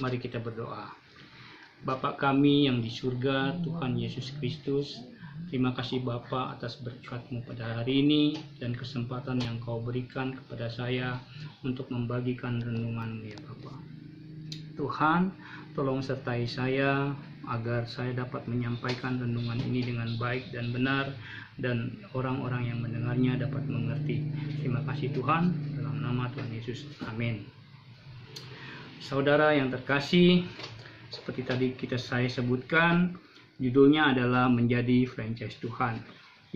Mari kita berdoa. Bapa kami yang di surga, Tuhan Yesus Kristus, terima kasih Bapa atas berkat-Mu pada hari ini dan kesempatan yang Kau berikan kepada saya untuk membagikan renungan ya Bapa. Tuhan, tolong sertai saya agar saya dapat menyampaikan renungan ini dengan baik dan benar dan orang-orang yang mendengarnya dapat mengerti. Terima kasih Tuhan, dalam nama Tuhan Yesus. Amin. Saudara yang terkasih, seperti tadi saya sebutkan, judulnya adalah Menjadi Franchise Tuhan.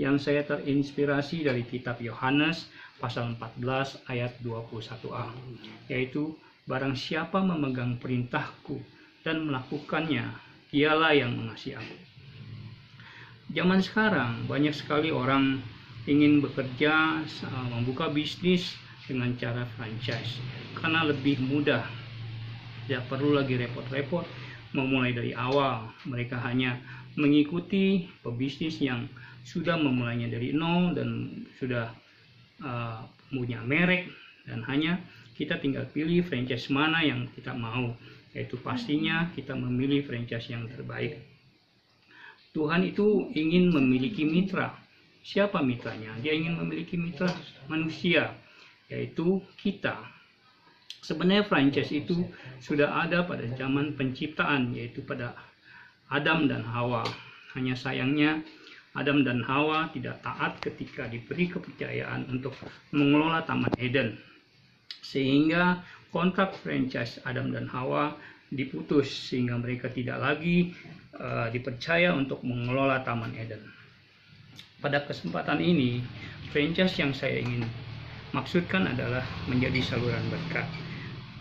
Yang saya terinspirasi dari kitab Yohanes pasal 14 ayat 21a, yaitu barang siapa memegang perintahku dan melakukannya, dialah yang mengasihi aku. Zaman sekarang banyak sekali orang ingin bekerja, membuka bisnis dengan cara franchise karena lebih mudah. Tidak perlu lagi repot-repot memulai dari awal. Mereka hanya mengikuti pebisnis yang sudah memulainya dari nol dan sudah punya merek, dan hanya kita tinggal pilih franchise mana yang kita mau. Yaitu pastinya kita memilih franchise yang terbaik. Tuhan itu ingin memiliki mitra. Siapa mitranya? Dia ingin memiliki mitra manusia, yaitu kita. Sebenarnya franchise itu sudah ada pada zaman penciptaan, yaitu pada Adam dan Hawa. Hanya sayangnya Adam dan Hawa tidak taat ketika diberi kepercayaan untuk mengelola Taman Eden, sehingga kontrak franchise Adam dan Hawa diputus, sehingga mereka tidak lagi dipercaya untuk mengelola Taman Eden. Pada kesempatan ini, franchise yang saya ingin maksudkan adalah menjadi saluran berkat.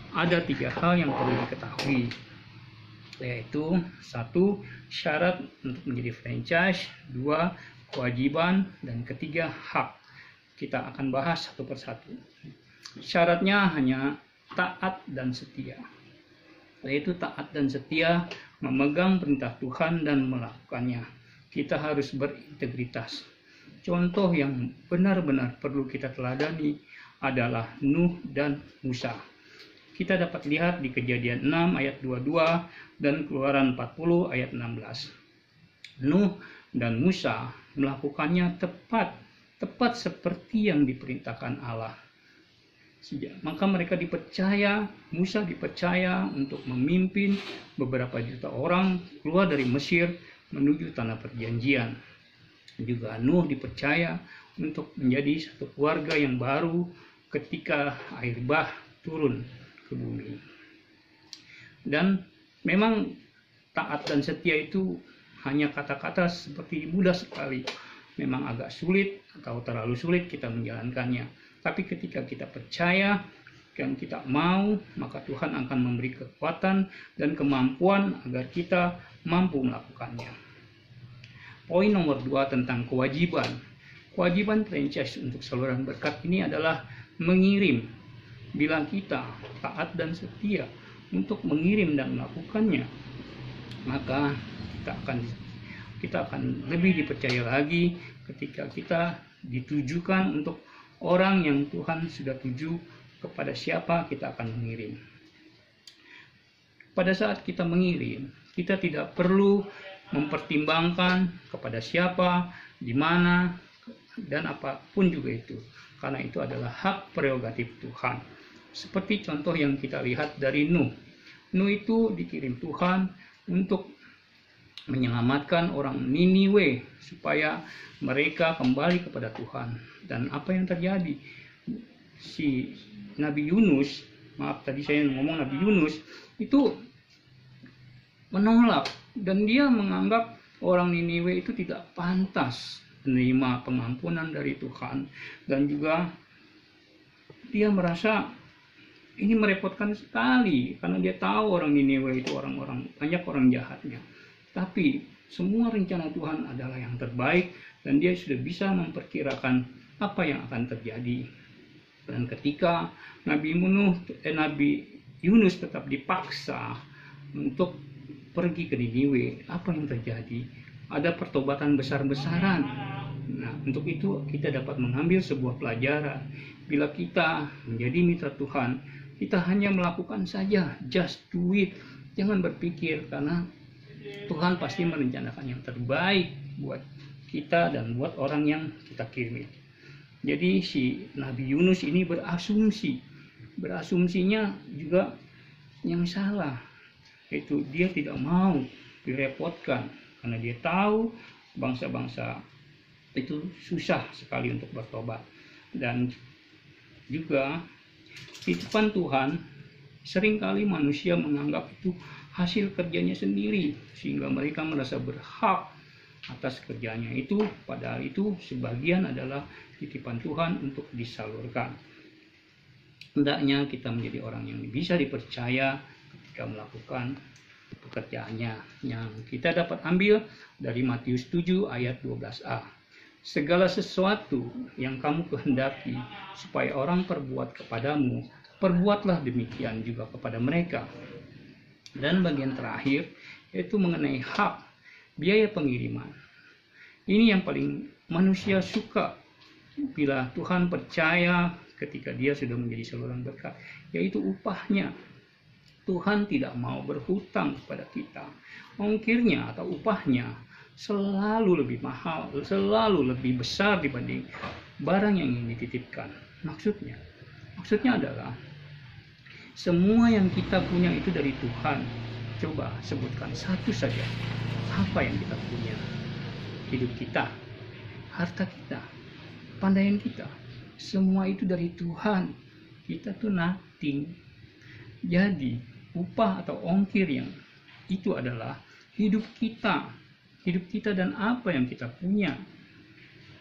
Ada 3 hal yang perlu diketahui, yaitu 1. Syarat untuk menjadi franchise, 2. Kewajiban, dan 3. Hak. Kita akan bahas satu persatu. Syaratnya hanya taat dan setia, yaitu taat dan setia memegang perintah Tuhan dan melakukannya. Kita harus berintegritas. Contoh yang benar-benar perlu kita teladani adalah Nuh dan Musa. Kita dapat lihat di Kejadian 6 ayat 22 dan Keluaran 40 ayat 16. Nuh dan Musa melakukannya tepat seperti yang diperintahkan Allah. Maka mereka dipercaya, Musa dipercaya untuk memimpin beberapa juta orang keluar dari Mesir menuju tanah perjanjian. Juga Nuh dipercaya untuk menjadi satu keluarga yang baru ketika air bah turun ke bumi. Dan memang taat dan setia itu hanya kata-kata seperti mudah sekali. Memang agak sulit atau terlalu sulit kita menjalankannya. Tapi ketika kita percaya dan kita mau, maka Tuhan akan memberi kekuatan dan kemampuan agar kita mampu melakukannya. Poin nomor 2 tentang kewajiban. Kewajiban franchise untuk saluran berkat ini adalah mengirim. Bila kita taat dan setia untuk mengirim dan melakukannya, maka kita akan lebih dipercaya lagi ketika kita ditujukan untuk orang yang Tuhan sudah tuju kepada siapa kita akan mengirim. Pada saat kita mengirim, kita tidak perlu mempertimbangkan kepada siapa, di mana, dan apapun juga itu, karena itu adalah hak prerogatif Tuhan. Seperti contoh yang kita lihat dari Nuh. Nuh itu dikirim Tuhan untuk menyelamatkan orang Niniwe supaya mereka kembali kepada Tuhan. Dan apa yang terjadi? Si Nabi Yunus, tadi saya ngomong Nabi Yunus, itu menolak, dan dia menganggap orang Niniwe itu tidak pantas menerima pengampunan dari Tuhan, dan juga dia merasa ini merepotkan sekali karena dia tahu orang Niniwe itu banyak orang jahatnya. Tapi semua rencana Tuhan adalah yang terbaik dan dia sudah bisa memperkirakan apa yang akan terjadi. Dan ketika Nabi Yunus tetap dipaksa untuk pergi ke Niniwe, apa yang terjadi? Ada pertobatan besar-besaran. Nah, untuk itu kita dapat mengambil sebuah pelajaran. Bila kita menjadi mitra Tuhan, Kita hanya melakukan saja, just do it. Jangan berpikir, karena Tuhan pasti merencanakan yang terbaik buat kita dan buat orang yang kita kirim. Jadi si Nabi Yunus ini berasumsinya juga yang salah, yaitu dia tidak mau direpotkan karena dia tahu bangsa-bangsa itu susah sekali untuk bertobat. Dan juga titipan Tuhan, seringkali manusia menganggap itu hasil kerjanya sendiri, sehingga mereka merasa berhak atas kerjanya itu, padahal itu sebagian adalah titipan Tuhan untuk disalurkan. Hendaknya kita menjadi orang yang bisa dipercaya ketika melakukan pekerjaannya, yang kita dapat ambil dari Matius 7 ayat 12a. Segala sesuatu yang kamu kehendaki supaya orang perbuat kepadamu, perbuatlah demikian juga kepada mereka. Dan bagian terakhir yaitu mengenai hak biaya pengiriman. Ini yang paling manusia suka bila Tuhan percaya ketika dia sudah menjadi saluran berkat, yaitu upahnya. Tuhan tidak mau berhutang kepada kita. Ongkirnya atau upahnya selalu lebih mahal, selalu lebih besar dibanding barang yang ingin dititipkan. Maksudnya adalah semua yang kita punya itu dari Tuhan. Coba sebutkan satu saja. Apa yang kita punya? Hidup kita, harta kita, pandaian kita. Semua itu dari Tuhan. Kita tuh nothing. Jadi upah atau ongkir yang itu adalah hidup kita dan apa yang kita punya.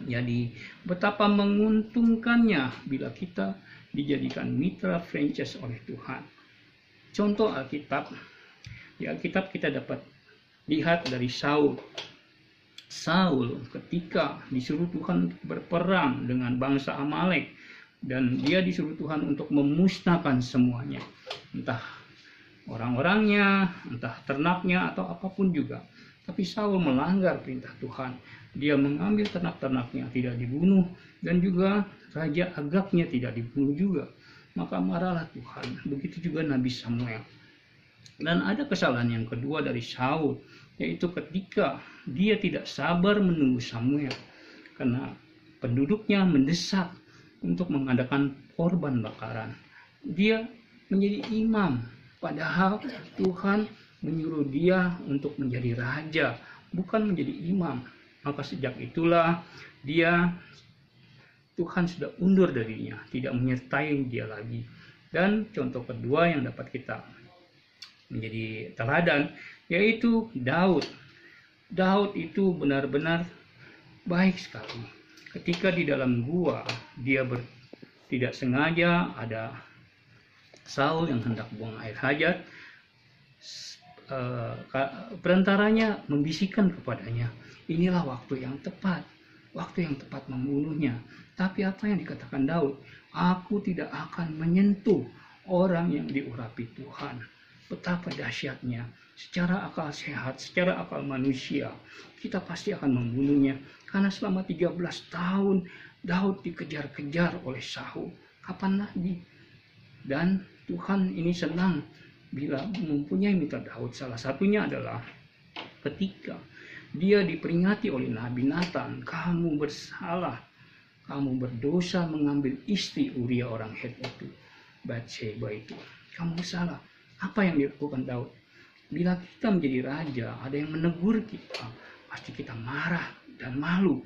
Jadi betapa menguntungkannya bila kita dijadikan mitra franchise oleh Tuhan. Contoh Alkitab. Di Alkitab kita dapat lihat dari Saul ketika disuruh Tuhan berperang dengan bangsa Amalek, dan dia disuruh Tuhan untuk memusnahkan semuanya, entah orang-orangnya, entah ternaknya, atau apapun juga. Tapi Saul melanggar perintah Tuhan. Dia mengambil ternak-ternaknya, tidak dibunuh, dan juga Raja Agagnya tidak dibunuh juga. Maka marahlah Tuhan. Begitu juga Nabi Samuel. Dan ada kesalahan yang kedua dari Saul, yaitu ketika dia tidak sabar menunggu Samuel, karena penduduknya mendesak untuk mengadakan korban bakaran. Dia menjadi imam, padahal Tuhan menyuruh dia untuk menjadi raja, bukan menjadi imam. Maka sejak itulah Tuhan sudah undur darinya, tidak menyertai dia lagi. Dan contoh kedua yang dapat kita menjadi teladan, yaitu Daud. Daud itu benar-benar baik sekali. Ketika di dalam gua, dia tidak sengaja ada Saul yang hendak buang air hajat. Perantaranya membisikkan kepadanya, inilah waktu yang tepat membunuhnya. Tapi apa yang dikatakan Daud? Aku tidak akan menyentuh orang yang diurapi Tuhan. Betapa dahsyatnya. Secara akal sehat, secara akal manusia, kita pasti akan membunuhnya. Karena selama 13 tahun Daud dikejar-kejar oleh Saul. Kapan lagi? Dan Tuhan ini senang bila mempunyai mitra Daud. Salah satunya adalah ketika dia diperingati oleh Nabi Nathan, kamu bersalah, kamu berdosa mengambil istri Uria orang Het itu, Bathsheba itu. Kamu salah. Apa yang dilakukan Daud? Bila kita menjadi raja, ada yang menegur kita, pasti kita marah dan malu.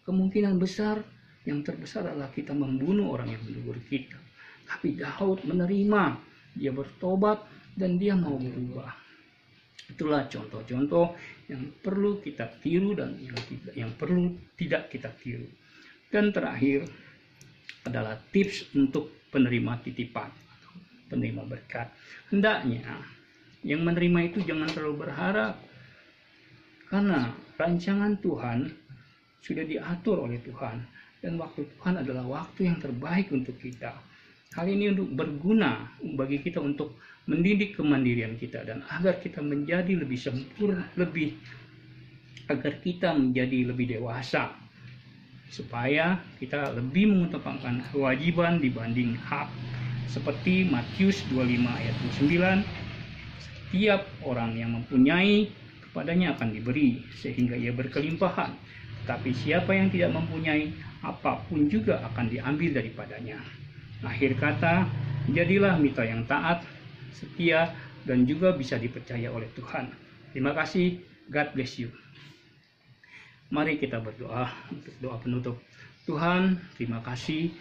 Kemungkinan besar, yang terbesar adalah kita membunuh orang yang menegur kita. Tapi Daud menerima, dia bertobat, dan dia mau berubah. Itulah contoh-contoh yang perlu kita tiru dan yang perlu tidak kita tiru. Dan terakhir adalah tips untuk penerima titipan, penerima berkat. Hendaknya yang menerima itu jangan terlalu berharap, karena rancangan Tuhan sudah diatur oleh Tuhan, dan waktu Tuhan adalah waktu yang terbaik untuk kita. Hal ini untuk berguna bagi kita untuk mendidik kemandirian kita, dan agar kita menjadi lebih sempurna, agar kita menjadi lebih dewasa, supaya kita lebih mengutamakan kewajiban dibanding hak, seperti Matius 25 ayat 29, setiap orang yang mempunyai kepadanya akan diberi sehingga ia berkelimpahan, tetapi siapa yang tidak mempunyai, apapun juga akan diambil daripadanya. Akhir kata, jadilah mitra yang taat, setia, dan juga bisa dipercaya oleh Tuhan. Terima kasih, God bless you. Mari kita berdoa untuk doa penutup. Tuhan, terima kasih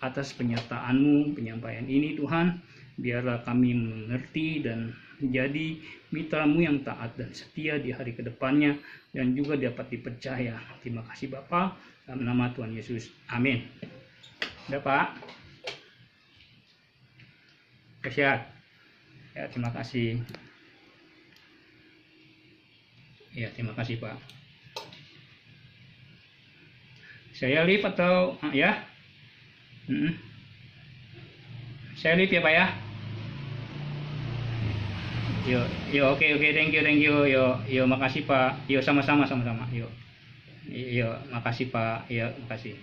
atas penyertaan-Mu, penyampaian ini Tuhan. Biarlah kami mengerti dan menjadi mitra-Mu yang taat dan setia di hari kedepannya dan juga dapat dipercaya. Terima kasih Bapa, dalam nama Tuhan Yesus. Amin. Udah Pak? Sehat. Ya, terima kasih. Ya, terima kasih Pak. Saya live atau ya? Saya live ya Pak ya? Yo, oke, thank you, yo, makasih Pak, yo, sama-sama, yo, makasih Pak, yo, makasih.